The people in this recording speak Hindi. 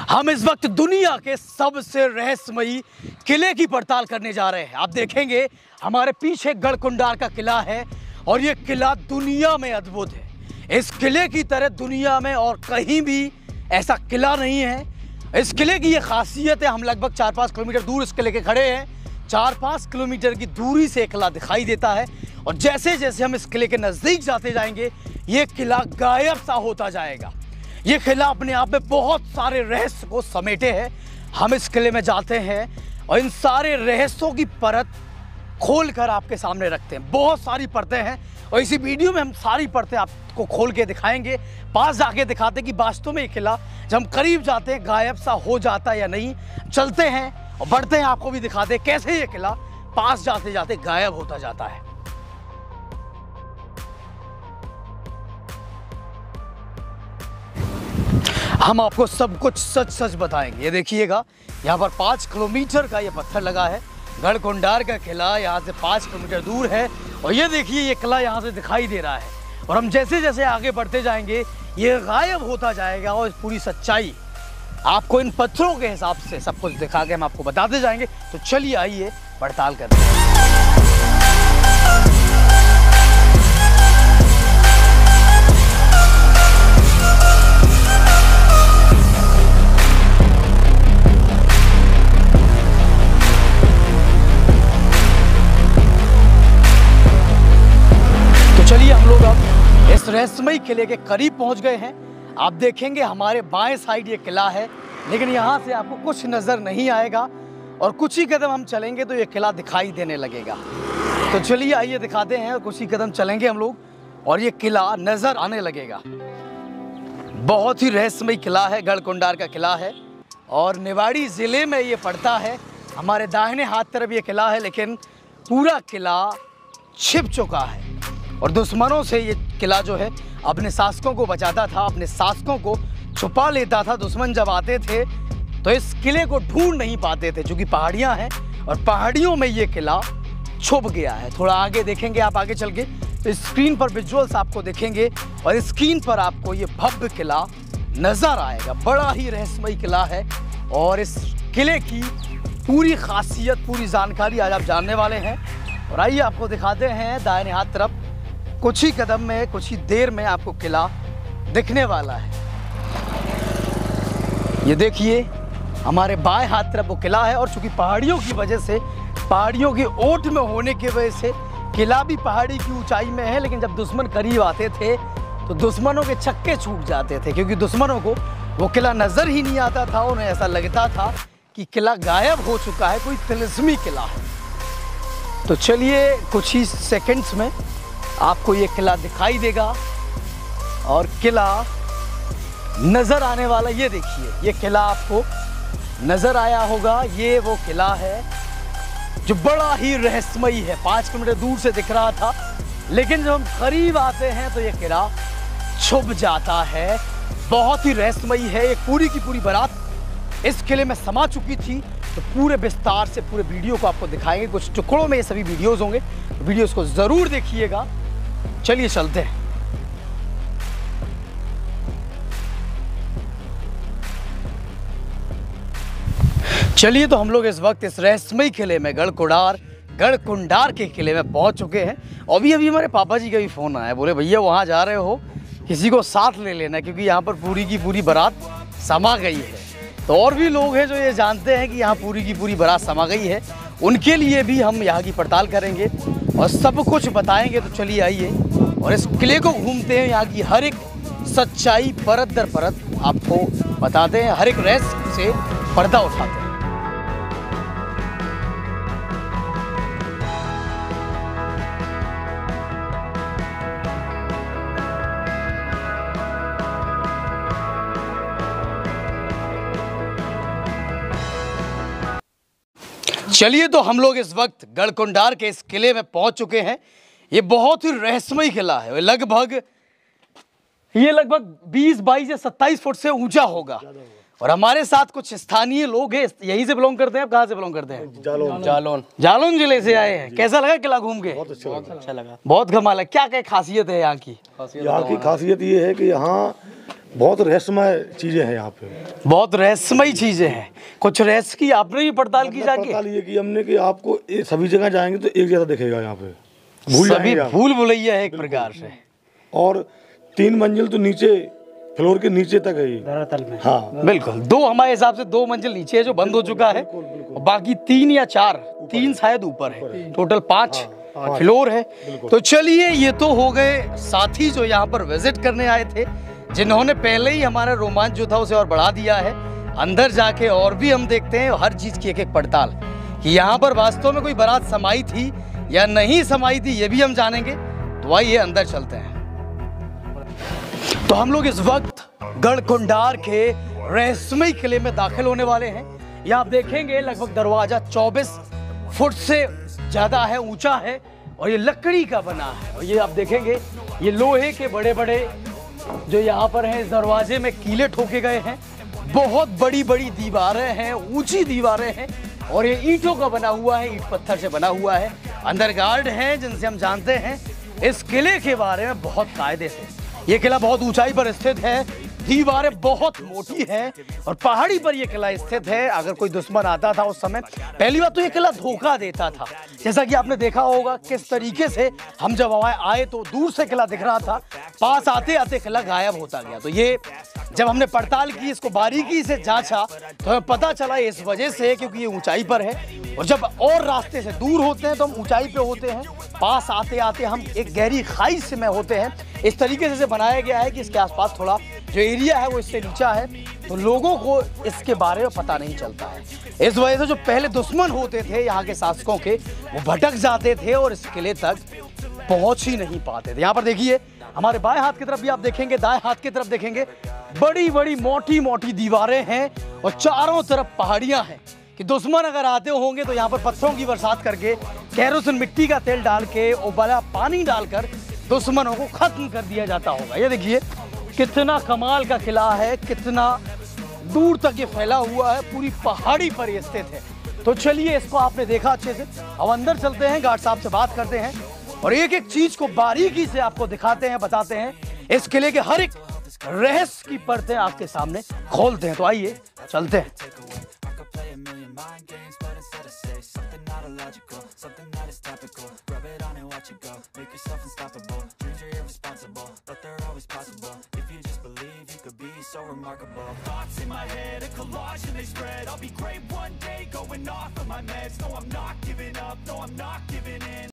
हम इस वक्त दुनिया के सबसे रहस्यमयी किले की पड़ताल करने जा रहे हैं। आप देखेंगे हमारे पीछे गढ़कुंडार का किला है और ये किला दुनिया में अद्भुत है। इस किले की तरह दुनिया में और कहीं भी ऐसा किला नहीं है। इस किले की ये खासियत है, हम लगभग 4-5 किलोमीटर दूर इस किले के खड़े हैं। 4-5 किलोमीटर की दूरी से किला दिखाई देता है और जैसे जैसे हम इस किले के नज़दीक जाते जाएंगे ये किला गायब सा होता जाएगा। ये किला अपने आप में बहुत सारे रहस्य को समेटे है। हम इस किले में जाते हैं और इन सारे रहस्यों की परत खोल कर आपके सामने रखते हैं। बहुत सारी परतें हैं और इसी वीडियो में हम सारी परतें आपको खोल के दिखाएंगे। पास जाके दिखाते हैं कि वास्तव में ये किला जब हम करीब जाते हैं गायब सा हो जाता है या नहीं। चलते हैं और बढ़ते हैं, आपको भी दिखाते हैं कैसे ये किला पास जाते जाते गायब होता जाता है। हम आपको सब कुछ सच सच बताएंगे। ये देखिएगा, यहाँ पर 5 किलोमीटर का ये पत्थर लगा है। गढ़कुंडार का किला यहाँ से 5 किलोमीटर दूर है और ये देखिए ये किला यहाँ से दिखाई दे रहा है और हम जैसे जैसे आगे बढ़ते जाएंगे ये गायब होता जाएगा और पूरी सच्चाई आपको इन पत्थरों के हिसाब से सब कुछ दिखा के हम आपको बताते जाएंगे। तो चलिए आइए पड़ताल करते हैं। चलिए हम लोग अब इस रहस्यमयी किले के करीब पहुंच गए हैं। आप देखेंगे हमारे बाएं साइड ये किला है, लेकिन यहाँ से आपको कुछ नज़र नहीं आएगा और कुछ ही कदम हम चलेंगे तो ये किला दिखाई देने लगेगा। तो चलिए आइए दिखाते हैं। कुछ ही कदम चलेंगे हम लोग और ये किला नज़र आने लगेगा। बहुत ही रहस्यमयी किला है, गढ़कुंडार का किला है और निवाड़ी ज़िले में ये पड़ता है। हमारे दाहिने हाथ तरफ ये किला है, लेकिन पूरा किला छिप चुका है और दुश्मनों से ये किला जो है अपने शासकों को बचाता था, अपने शासकों को छुपा लेता था। दुश्मन जब आते थे तो इस किले को ढूंढ नहीं पाते थे, क्योंकि पहाड़ियाँ हैं और पहाड़ियों में ये किला छुप गया है। थोड़ा आगे देखेंगे आप, आगे चल के तो स्क्रीन पर विजुअल्स आपको देखेंगे और स्क्रीन पर आपको ये भव्य किला नज़र आएगा। बड़ा ही रहस्यमयी किला है और इस किले की पूरी खासियत, पूरी जानकारी आज आप जानने वाले हैं। और आइए आपको दिखाते हैं दाहिने हाथ तरफ कुछ ही कदम में, कुछ ही देर में आपको किला दिखने वाला है। ये देखिए हमारे बाएं हाथ तरफ वो किला है और चूंकि पहाड़ियों की वजह से, पहाड़ियों की ओट में होने की वजह से किला भी पहाड़ी की ऊंचाई में है, लेकिन जब दुश्मन करीब आते थे तो दुश्मनों के छक्के छूट जाते थे, क्योंकि दुश्मनों को वो किला नज़र ही नहीं आता था। उन्हें ऐसा लगता था कि किला गायब हो चुका है, कोई तिलिस्मी किला है। तो चलिए कुछ ही सेकेंड्स में आपको ये किला दिखाई देगा और किला नज़र आने वाला। ये देखिए ये किला आपको नज़र आया होगा। ये वो किला है जो बड़ा ही रहस्यमयी है। 5 किलोमीटर दूर से दिख रहा था, लेकिन जब हम करीब आते हैं तो ये किला छुप जाता है। बहुत ही रहस्यमयी है। एक पूरी की पूरी बारात इस किले में समा चुकी थी। तो पूरे विस्तार से पूरे वीडियो को आपको दिखाएंगे। कुछ टुकड़ों में ये सभी वीडियोस होंगे, तो वीडियोस को ज़रूर देखिएगा। चलिए चलते हैं। चलिए तो हम लोग इस वक्त इस रहस्यमयी किले में गढ़कुंडार के किले में पहुंच चुके हैं। अभी हमारे पापा जी का भी फ़ोन आया, बोले भैया वहाँ जा रहे हो, किसी को साथ ले लेना, क्योंकि यहाँ पर पूरी की पूरी बारात समा गई है। तो और भी लोग हैं जो ये जानते हैं कि यहाँ पूरी की पूरी बारात समा गई है, उनके लिए भी हम यहाँ की पड़ताल करेंगे और सब कुछ बताएंगे। तो चलिए आइए और इस किले को घूमते हैं। यहाँ की हर एक सच्चाई परत दर परत आपको बताते हैं, हर एक रहस्य से पर्दा उठाते हैं। चलिए तो हम लोग इस वक्त गढ़कुंडार के इस किले में पहुंच चुके हैं। ये बहुत ही रहस्यमयी किला है। लगभग 20, 22 या 27 फुट से ऊंचा होगा और हमारे साथ कुछ स्थानीय लोग हैं। यहीं से बिलोंग करते हैं। आप कहाँ से बिलोंग करते हैं? जालौन जिले से आए हैं। कैसा लगा किला घूम के? बहुत अच्छा लगा। बहुत कमाल है। क्या क्या खासियत है यहाँ की? यहाँ की खासियत ये है कि यहाँ बहुत रहस्यमय चीज़ें हैं यहाँ पे। बहुत रहस्यमयी चीजें हैं। कुछ रहस्य की आपने भी पड़ताल की जाके? पड़ताल ये की हमने कि आपको सभी जगह जाएंगे तो एक जैसा दिखेगा यहाँ पे, सभी भूल भुलैया है एक प्रकार से। और 3 मंजिल तो नीचे, फ्लोर के नीचे तक है ये धरातल में। हाँ बिल्कुल, 2 हमारे हिसाब से 2 मंजिल नीचे है जो बंद हो चुका है, और बाकी 3 या 4, 3 शायद ऊपर है, टोटल 5 फ्लोर है। तो चलिए, ये तो हो गए साथी जो यहाँ पर विजिट करने आए थे, जिन्होंने पहले ही हमारा रोमांच जो था उसे और बढ़ा दिया है। अंदर जाके और भी हम देखते हैं हर चीज की एक पड़ताल, कि यहाँ पर वास्तव में कोई बारात समाई थी या नहीं समाई थी, ये भी हम जानेंगे। तो आइए अंदर चलते हैं। तो हम लोग इस वक्त गढ़कुंडार के रहस्यमयी किले में दाखिल होने वाले हैं। यहाँ आप देखेंगे लगभग दरवाजा 24 फुट से ज्यादा है, ऊंचा है, और ये लकड़ी का बना है। और ये आप देखेंगे ये लोहे के बड़े बड़े जो यहाँ पर हैं, इस दरवाजे में कीले ठोके गए हैं। बहुत बड़ी बड़ी दीवारें हैं, ऊंची दीवारें हैं, और ये ईंटों का बना हुआ है, ईंट पत्थर से बना हुआ है। अंदर गार्ड हैं जिनसे हम जानते हैं इस किले के बारे में बहुत कायदे से। ये किला बहुत ऊंचाई पर स्थित है, दीवारें बहुत मोटी हैं, और पहाड़ी पर यह किला स्थित है। अगर कोई दुश्मन आता था उस समय, पहली बात तो ये किला धोखा देता था। जैसा कि आपने देखा होगा किस तरीके से हम जब आए तो दूर से किला दिख रहा था, पास आते आते किला गायब होता गया। तो ये जब हमने पड़ताल की, इसको बारीकी से जांचा, तो हमें पता चला इस वजह से क्योंकि ये ऊंचाई पर है, और जब और रास्ते से दूर होते हैं तो हम ऊंचाई पे होते हैं, पास आते आते हम एक गहरी खाई से में होते हैं। इस तरीके से बनाया गया है कि इसके आसपास थोड़ा जो एरिया है वो इससे नीचा है, तो लोगों को इसके बारे में पता नहीं चलता है। इस वजह से जो पहले दुश्मन होते थे यहाँ के शासकों के, वो भटक जाते थे और इस किले तक पहुंच ही नहीं पाते थे। यहाँ पर देखिए, हमारे बाएं हाथ की तरफ भी आप देखेंगे, दाएं हाथ की तरफ देखेंगे, बड़ी बड़ी मोटी मोटी दीवारें हैं, और चारों तरफ पहाड़ियां हैं, कि दुश्मन अगर आते होंगे तो यहाँ पर पत्थरों की बरसात करके, कैरोसिन मिट्टी का तेल डाल के, उबला पानी डालकर दुश्मनों को खत्म कर दिया जाता होगा। ये देखिए कितना कमाल का किला है, कितना दूर तक ये फैला हुआ है, पूरी पहाड़ी पर ये स्थित है। तो चलिए, इसको आपने देखा अच्छे से, अब अंदर चलते हैं, गार्ड साहब से बात करते हैं, और एक एक चीज को बारीकी से आपको दिखाते हैं, बताते हैं। इस किले के हर एक रहस्य की परतें आपके सामने खोलते हैं। तो आइए चलते हैं। So remarkable thoughts in my head, a collage and they spread. I'll be great one day, going off of my meds. No, I'm not giving up, no, I'm not giving in.